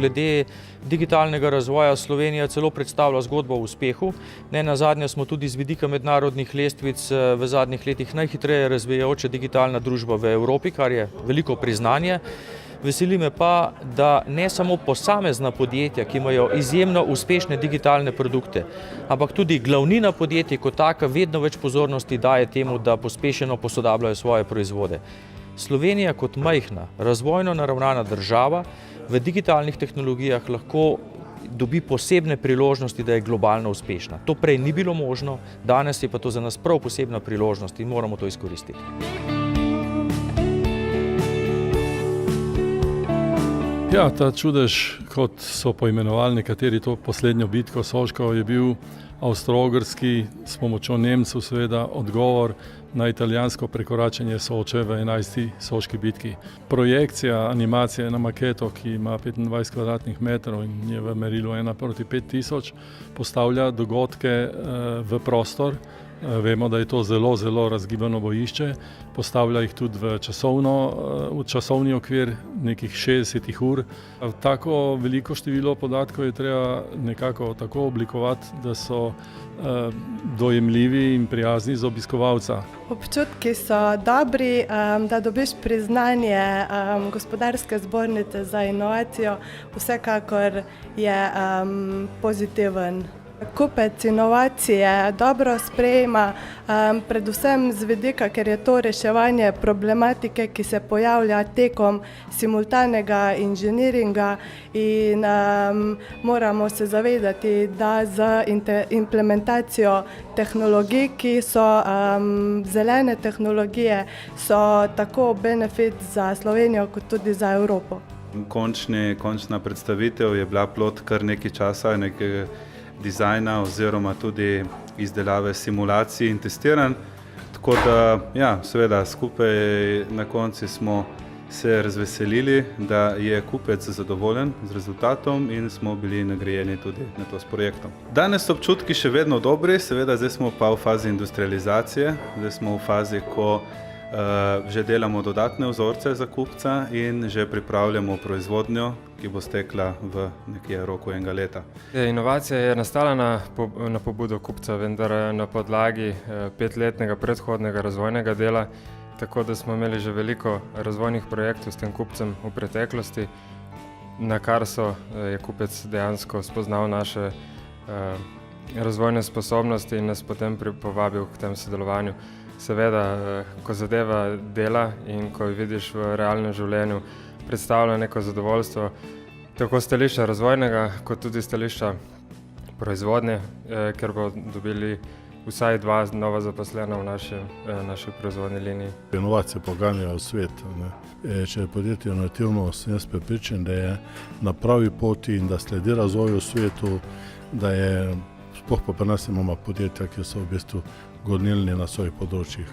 glede digitalnega razvoja Slovenija celo predstavlja zgodbo o uspehu. Nenazadnje smo tudi z vidika mednarodnih lestvic v zadnjih letih najhitreje razvijajoča digitalna družba v Evropi, kar je veliko priznanje. Veseli me pa, da ne samo posamezna podjetja, ki imajo izjemno uspešne digitalne produkte, ampak tudi glavnina podjetij kot taka vedno več pozornosti daje temu, da pospešeno posodabljajo svoje proizvode. Slovenija kot majhna, razvojno naravnana država v digitalnih tehnologijah lahko dobi posebne priložnosti, da je globalno uspešna. To prej ni bilo možno, danes je pa to za nas prav posebna priložnost in moramo to izkoristiti. Ja, ta čudež, kot so poimenovali nekateri to poslednjo bitko Soškov, je bil avstro-ogrski s pomočjo Nemcev seveda odgovor na italijansko prekoračenje Soče v 11. soški bitki. Projekcija animacije na maketo, ki ima 25 kvadratnih metrov in je v merilu 1:5000, postavlja dogodke v prostor. Vemo, da je to zelo, zelo razgibano bojišče, postavlja jih tudi v časovni okvir nekih 60 ur. Tako veliko število podatkov je treba nekako tako oblikovati, da so dojemljivi in prijazni za obiskovalca. Občutki so dobri, da dobiš priznanje Gospodarske zbornice za inovacijo, vsekakor je pozitiven. Kupec inovacije dobro sprejema, predvsem z vidika, ker je to reševanje problematike, ki se pojavlja tekom simultanega inženiringa in moramo se zavedati, da z implementacijo tehnologij, ki so zelene tehnologije, so tako benefit za Slovenijo kot tudi za Evropo. Končna predstavitev je bila plod kar nekaj časa, nekaj dizajna oziroma tudi izdelave simulacij in testiranj. Tako da, ja, seveda skupaj na koncu smo se razveselili, da je kupec zadovoljen z rezultatom in smo bili nagrajeni tudi na to s projektom. Danes so občutki še vedno dobri, seveda zdaj smo pa v fazi industrializacije, zdaj smo v fazi, ko že delamo dodatne vzorce za kupca in že pripravljamo proizvodnjo, ki bo stekla v nekje roku enega leta. Inovacija je nastala na pobudo kupca, vendar na podlagi 5-letnega predhodnega razvojnega dela, tako da smo imeli že veliko razvojnih projektov s tem kupcem v preteklosti, na kar je kupec dejansko spoznal naše razvojne sposobnosti in nas potem povabil k tem sodelovanju. Seveda, ko zadeva dela in ko vidiš v realnem življenju, predstavlja neko zadovoljstvo, tako stališča razvojnega, kot tudi stališča proizvodnje, ker bo dobili vsaj 2 nova zaposlena v naši proizvodni liniji. Inovacije poganjajo svet. Če je podjetje inovativno, sem jaz prepričan, da je na pravi poti in da sledi razvoju v svetu, da je, sploh pa pri nas imamo podjetja, ki so v bistvu gonilni na svojih področjih.